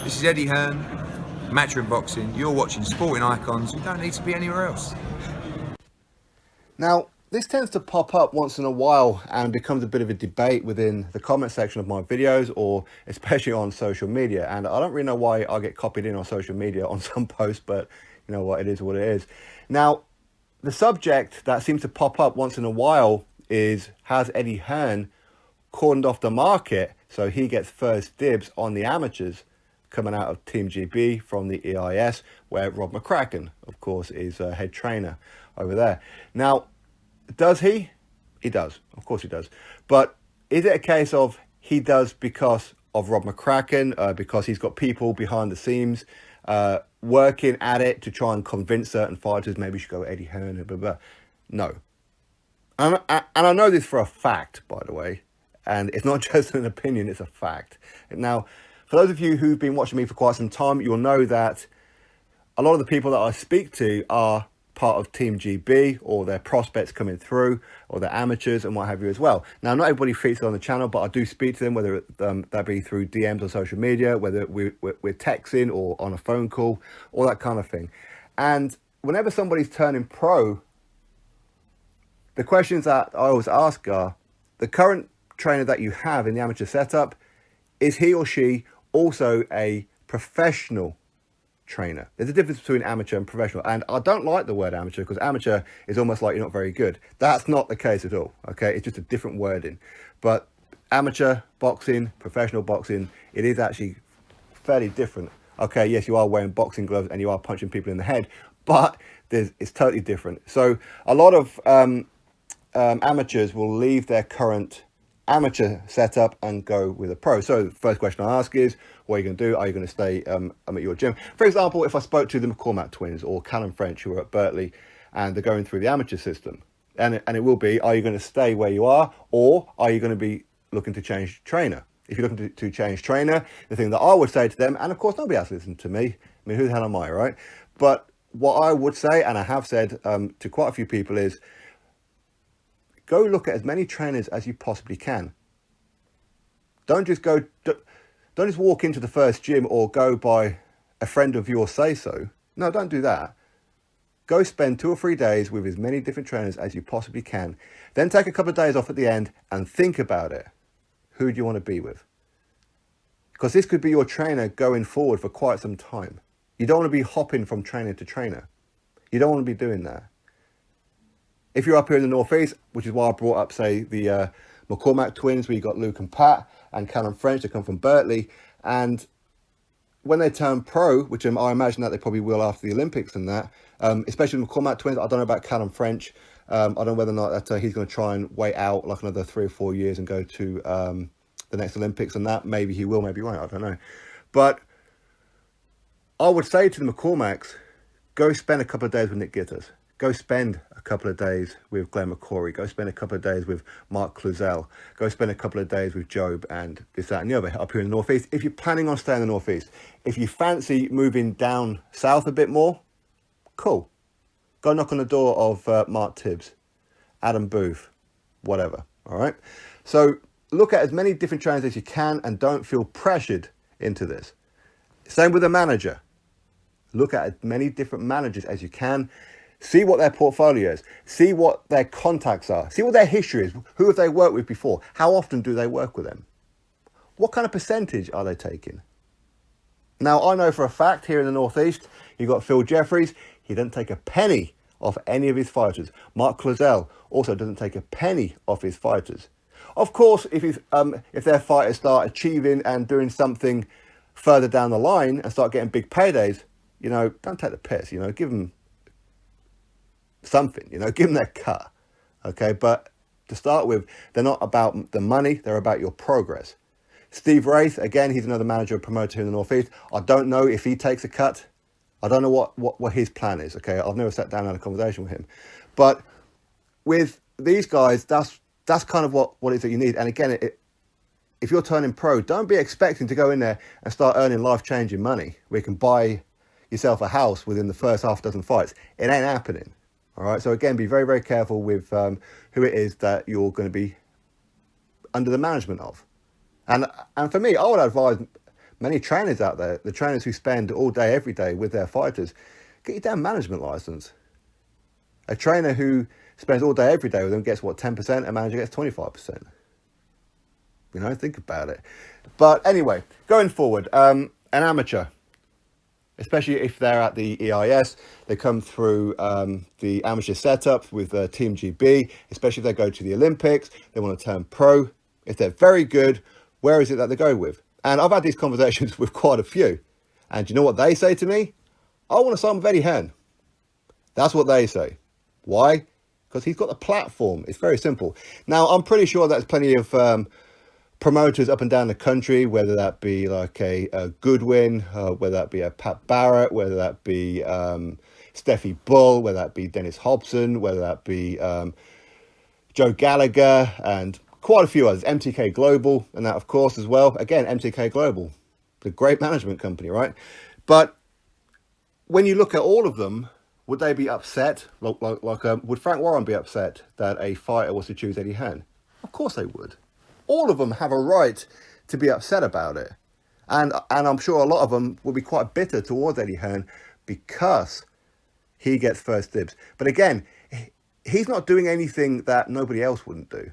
This is Eddie Hearn, Matchroom Boxing. You're watching Sporting Icons. You don't need to be anywhere else. Now, this tends to pop up once in a while and becomes a bit of a debate within the comment section of my videos, or especially on social media. And I don't really know why I get copied in on social media on some posts, but you know what, it is what it is. Now, the subject that seems to pop up once in a while is, has Eddie Hearn cordoned off the market so he gets first dibs on the amateurs coming out of Team GB from the EIS, where Rob McCracken, of course, is a head trainer over there. Now, does he? He does. Of course he does. But is it a case of he does because of Rob McCracken, because he's got people behind the scenes working at it to try and convince certain fighters, maybe you should go Eddie Hearn, blah, blah, blah. No. And I know this for a fact, by the way, and it's not just an opinion, it's a fact. Now, for those of you who've been watching me for quite some time, you'll know that a lot of the people that I speak to are part of Team GB, or their prospects coming through, or their amateurs and what have you as well. Now, not everybody features on the channel, but I do speak to them, whether that be through DMs on social media, whether we're texting or on a phone call, all that kind of thing. And whenever somebody's turning pro, the questions that I always ask are, the current trainer that you have in the amateur setup, is he or she also a professional trainer? There's a difference between amateur and professional, and I don't like the word amateur, because amateur is almost like you're not very good. That's not the case at all, okay? It's just a different wording. But amateur boxing, professional boxing, it is actually fairly different. Okay, yes, you are wearing boxing gloves and you are punching people in the head, but it's totally different. So a lot of amateurs will leave their current amateur setup and go with a pro. So the first question I ask is, what are you going to do? Are you going to stay at your gym? For example, if I spoke to the McCormack twins or Callum French, who are at Berkeley and they're going through the amateur system, and it will be, are you going to stay where you are, or are you going to be looking to change trainer? If you're looking to change trainer, the thing that I would say to them, and of course nobody else listens to me, I mean, who the hell am I, right? But what I would say, and I have said to quite a few people, is go look at as many trainers as you possibly can. Don't just walk into the first gym or go by a friend of yours say so. No, don't do that. Go spend 2 or 3 days with as many different trainers as you possibly can. Then take a couple of days off at the end and think about it. Who do you want to be with? Because this could be your trainer going forward for quite some time. You don't want to be hopping from trainer to trainer. You don't want to be doing that. If you're up here in the Northeast, which is why I brought up, say, the McCormack twins, where you got Luke and Pat and Callum French, that come from Berkeley, and when they turn pro, which I imagine that they probably will after the Olympics and that, especially the McCormack twins, I don't know about Callum French. I don't know whether or not that he's going to try and wait out like another 3 or 4 years and go to the next Olympics and that. Maybe he will, maybe he won't, I don't know. But I would say to the McCormacks, go spend a couple of days with Nick Gitters. Go spend a couple of days with Glenn McCory. Go spend a couple of days with Mark Cluzel. Go spend a couple of days with Job and this, that and the other up here in the Northeast. If you're planning on staying in the Northeast, if you fancy moving down south a bit more, cool. Go knock on the door of Mark Tibbs, Adam Booth, whatever, all right? So look at as many different trainers as you can and don't feel pressured into this. Same with a manager. Look at as many different managers as you can. See what their portfolio is. See what their contacts are. See what their history is. Who have they worked with before? How often do they work with them? What kind of percentage are they taking? Now, I know for a fact here in the Northeast, you've got Phil Jeffries. He doesn't take a penny off any of his fighters. Mark Cluzel also doesn't take a penny off his fighters. Of course, if their fighters start achieving and doing something further down the line and start getting big paydays, you know, don't take the piss, you know, give them something, you know, give them their cut, okay? But to start with, they're not about the money, they're about your progress. Steve Wraith, again, he's another manager and promoter here in the Northeast. I don't know if he takes a cut. I don't know what his plan is, okay? I've never sat down and had a conversation with him. But with these guys, that's kind of what it is that you need. And again, if you're turning pro, don't be expecting to go in there and start earning life-changing money where you can buy yourself a house within the first half dozen fights. It ain't happening. All right, so again, be very, very careful with who it is that you're going to be under the management of. And for me, I would advise many trainers out there, the trainers who spend all day, every day with their fighters, get your damn management license. A trainer who spends all day, every day with them gets what, 10%? A manager gets 25%. You know, think about it. But anyway, going forward, an amateur, especially if they're at the EIS, they come through the amateur setup with Team GB, especially if they go to the Olympics, they want to turn pro. If they're very good, where is it that they go with? And I've had these conversations with quite a few. And do you know what they say to me? I want to sign with Eddie Hearn. That's what they say. Why? Because he's got the platform. It's very simple. Now, I'm pretty sure there's plenty of promoters up and down the country, whether that be like a Goodwin, whether that be a Pat Barrett, whether that be Steffi Bull, whether that be Dennis Hobson, whether that be Joe Gallagher, and quite a few others, MTK Global, and that of course as well. Again, MTK Global, the great management company, right? But when you look at all of them, would they be upset? Would Frank Warren be upset that a fighter was to choose Eddie Hearn? Of course they would. All of them have a right to be upset about it. And I'm sure a lot of them will be quite bitter towards Eddie Hearn because he gets first dibs. But again, he's not doing anything that nobody else wouldn't do.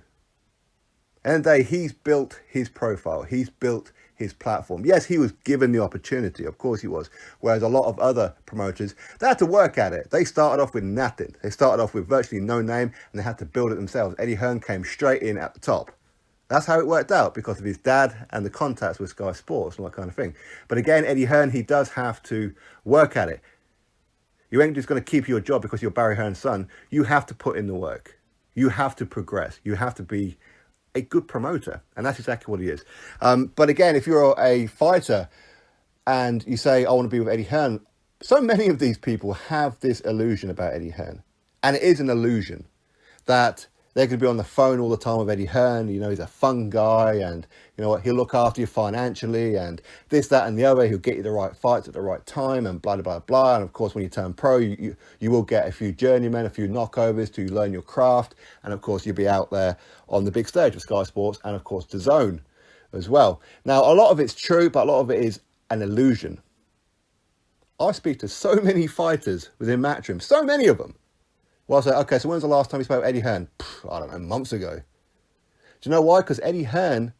And he's built his profile. He's built his platform. Yes, he was given the opportunity. Of course he was. Whereas a lot of other promoters, they had to work at it. They started off with nothing. They started off with virtually no name and they had to build it themselves. Eddie Hearn came straight in at the top. That's how it worked out because of his dad and the contacts with Sky Sports and that kind of thing. But again, Eddie Hearn, he does have to work at it. You ain't just going to keep your job because you're Barry Hearn's son. You have to put in the work. You have to progress. You have to be a good promoter. And that's exactly what he is. But again, if you're a fighter and you say, I want to be with Eddie Hearn, so many of these people have this illusion about Eddie Hearn. And it is an illusion that they're going to be on the phone all the time with Eddie Hearn. You know, he's a fun guy and, you know what, he'll look after you financially and this, that and the other. He'll get you the right fights at the right time and blah, blah, blah, blah. And of course, when you turn pro, you will get a few journeymen, a few knockovers to learn your craft. And of course, you'll be out there on the big stage with Sky Sports and of course, DAZN as well. Now, a lot of it's true, but a lot of it is an illusion. I speak to so many fighters within Matchroom, so many of them. Well, I say, okay, so when's the last time you spoke to Eddie Hearn? I don't know, months ago. Do you know why? Because Eddie Hearn,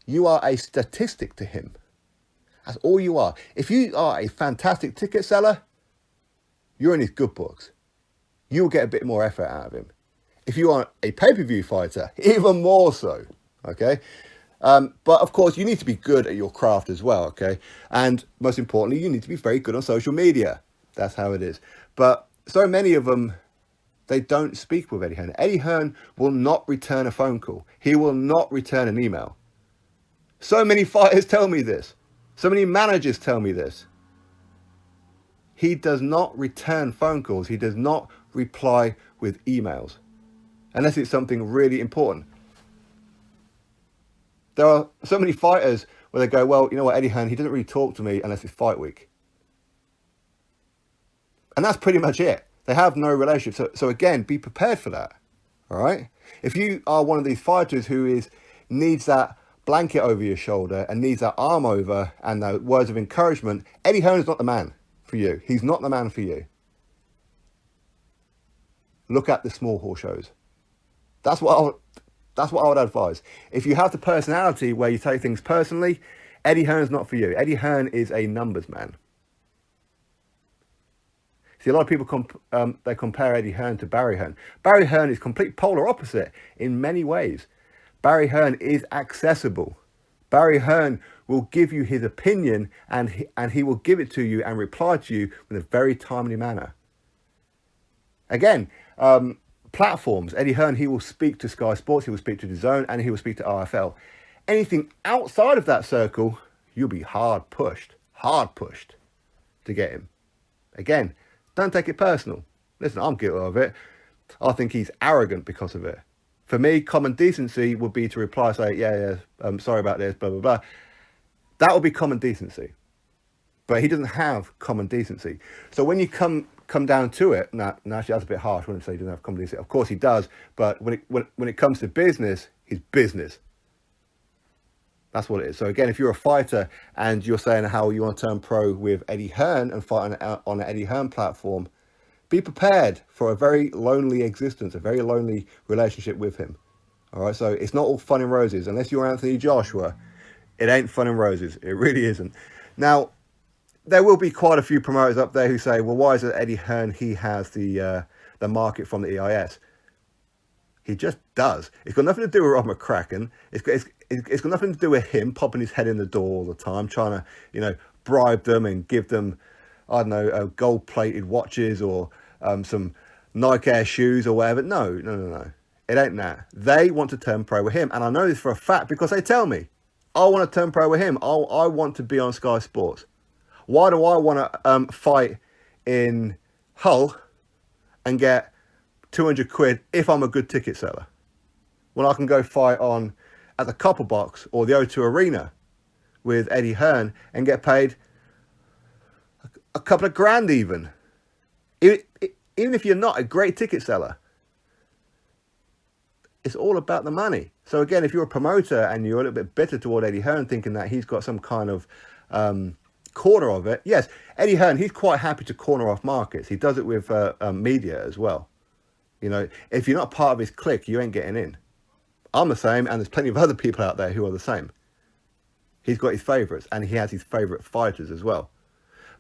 you are a statistic to him. That's all you are. If you are a fantastic ticket seller, you're in his good books. You'll get a bit more effort out of him. If you are a pay-per-view fighter, even more so, okay? But of course, you need to be good at your craft as well, okay? And most importantly, you need to be very good on social media. That's how it is. But so many of them, they don't speak with Eddie Hearn. Eddie Hearn will not return a phone call. He will not return an email. So many fighters tell me this. So many managers tell me this. He does not return phone calls. He does not reply with emails. Unless it's something really important. There are so many fighters where they go, well, you know what, Eddie Hearn, he doesn't really talk to me unless it's fight week. And that's pretty much it. They have no relationship. So again, be prepared for that. All right. If you are one of these fighters who needs that blanket over your shoulder and needs that arm over and the words of encouragement, Eddie Hearn is not the man for you. He's not the man for you. Look at the small hall shows. That's what I would advise. If you have the personality where you take things personally, Eddie Hearn's not for you. Eddie Hearn is a numbers man. See, a lot of people they compare Eddie Hearn to Barry Hearn. Barry Hearn is complete polar opposite in many ways. Barry Hearn is accessible. Barry Hearn will give you his opinion and he will give it to you and reply to you in a very timely manner. Again, platforms. Eddie Hearn, he will speak to Sky Sports, he will speak to DAZN, and he will speak to RFL. Anything outside of that circle, you'll be hard pushed to get him. Again, don't take it personal. Listen, I'm guilty of it. I think he's arrogant because of it. For me, common decency would be to reply, say, yeah, sorry about this, blah, blah, blah. That would be common decency. But he doesn't have common decency. So when you come down to it, now actually that's a bit harsh, I wouldn't say he doesn't have common decency. Of course he does, but when it comes to business, he's business. That's what it is. So again, if you're a fighter and you're saying how you want to turn pro with Eddie Hearn and fight on an Eddie Hearn platform, be prepared for a very lonely existence, a very lonely relationship with him. All right, so it's not all fun and roses. Unless you're Anthony Joshua, it ain't fun and roses. It really isn't. Now, there will be quite a few promoters up there who say, well, why is it Eddie Hearn, he has the market from the EIS? He just does. It's got nothing to do with Rob McCracken. It's got nothing to do with him popping his head in the door all the time, trying to, you know, bribe them and give them, I don't know, gold-plated watches or some Nike Air shoes or whatever. No. It ain't that. They want to turn pro with him. And I know this for a fact because they tell me, I want to turn pro with him. I want to be on Sky Sports. Why do I want to fight in Hull and get 200 quid if I'm a good ticket seller, when I can go fight on at the Copper Box or the O2 Arena with Eddie Hearn and get paid a couple of grand even if you're not a great ticket seller? It's all about the money. So again, if you're a promoter and you're a little bit bitter toward Eddie Hearn, thinking that he's got some kind of corner of it, yes, Eddie Hearn, he's quite happy to corner off markets. He does it with media as well. You know, if you're not part of his clique, you ain't getting in. I'm the same, and there's plenty of other people out there who are the same. He's got his favourites, and he has his favourite fighters as well.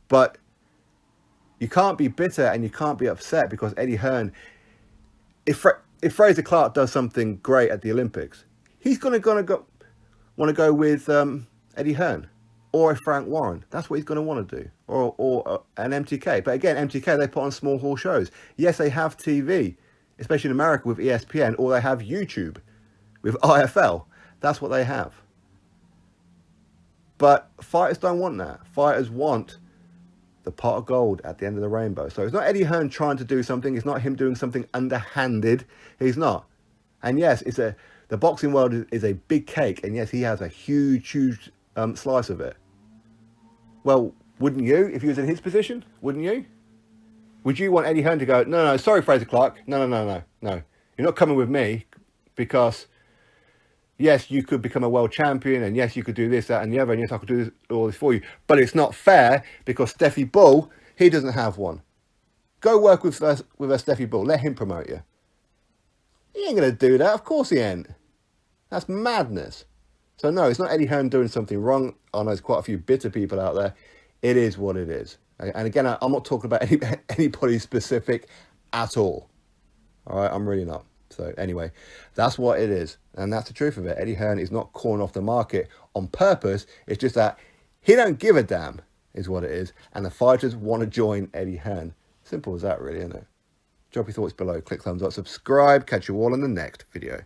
But you can't be bitter and you can't be upset because Eddie Hearn, if Frazer Clarke does something great at the Olympics, he's want to go with Eddie Hearn or a Frank Warren. That's what he's going to want to do, or an MTK. But again, MTK, they put on small hall shows. Yes, they have TV, especially in America with ESPN, or they have YouTube with IFL. That's what they have. But fighters don't want that. Fighters want the pot of gold at the end of the rainbow. So it's not Eddie Hearn trying to do something. It's not him doing something underhanded. He's not. And yes, the boxing world is a big cake. And yes, he has a huge slice of it. Well, wouldn't you, if you was in his position? Wouldn't you? Would you want Eddie Hearn to go, no, sorry, Frazer Clarke. No. You're not coming with me because, yes, you could become a world champion, and yes, you could do this, that, and the other, and yes, I could do all this for you. But it's not fair because Steffi Bull, he doesn't have one. Go work with a Steffi Bull. Let him promote you. He ain't going to do that. Of course he ain't. That's madness. So no, it's not Eddie Hearn doing something wrong. I know there's quite a few bitter people out there. It is what it is. And again, I'm not talking about anybody specific at all. All right, I'm really not. So anyway, that's what it is. And that's the truth of it. Eddie Hearn is not calling off the market on purpose. It's just that he don't give a damn is what it is. And the fighters want to join Eddie Hearn. Simple as that, really, isn't it? Drop your thoughts below. Click thumbs up, subscribe. Catch you all in the next video.